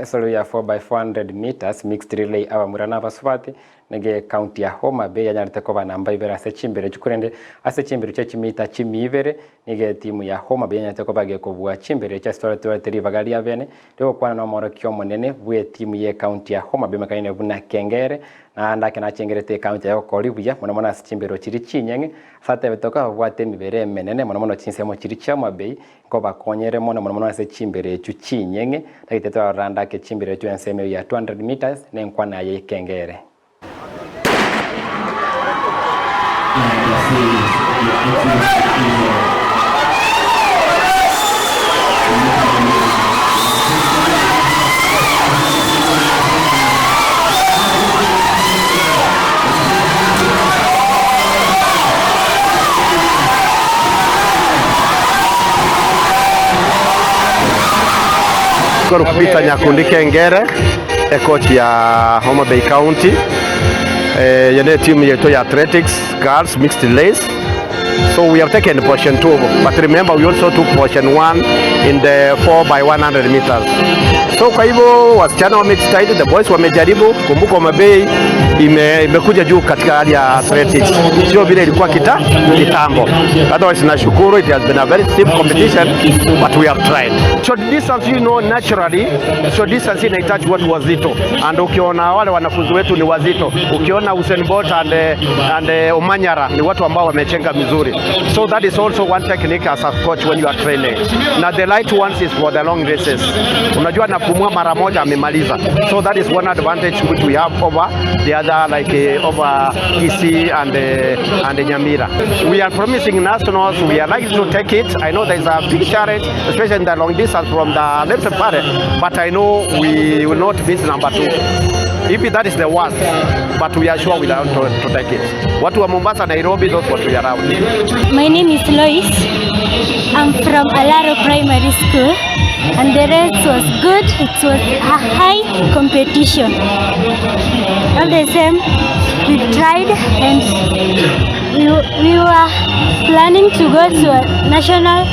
Solo ya 4x400 meters mixed relay aba murana baswati nege Kaunti ya Homabay yanyarite ko banamba ibera ase chimbere chukurende ase chimbere cyo chimita chimivere nege timu ya Homabay yanyarite ko bage ko bwa chimbere cya story to teri bagali ya bene leo kwana no moro kyo monene bwe timu ye Kaunti ya Homabay makaine buna kengere na ndake na chengerete Kaunti ya ko libuya mona ase chimbere chiri chinyenge fate betoka bwate mibere menene mona chinsemo chiri chamabay ko bakonyere mona ase chimbere chu chinyenge takiteto randa ke chimbere chu enseme ya 200 meters ne nkwana ye kengere Kupita Nyakundi Kengere coach ya Homabay County yene team yetu ya athletics girls mixed relays. So we have taken portion 2, but remember we also took portion 1 in the 4x100 meters. So kwa hivyo wasichana wamejitahidi, the boys wamejaribu. Kumbuka Homabay imekuja juu katika hali ya athletics, sio vile ilikuwa kitambo. Otherwise nashukuru, it has been a very stiff competition, but we have tried. Short distance, you know, naturally short distance inahitaji watu wazito, and ukiona wale wanafunzi wetu ni wazito, ukiona Usain Bolt and Omanyala ni watu ambao wamechenga mizuri. So that is also one technique as a coach when you are training. Now the light ones is for the long races. Unajua napumua mara moja amemaliza. So that is one advantage which we have over the other, like over Kisii and Nyamira. We are promising nationals. We are likely to take it. I know there is a big challenge, especially in the long distance from the left part, but I know we will not miss number 2. If that is the worst, but we are sure we are to take it. Watu wa Mombasa, Nairobi, those what we are around. My name is Lois. I'm from Alaro Primary School, and the race was good. It was a high competition. All the same, we tried, and we were planning to go to a national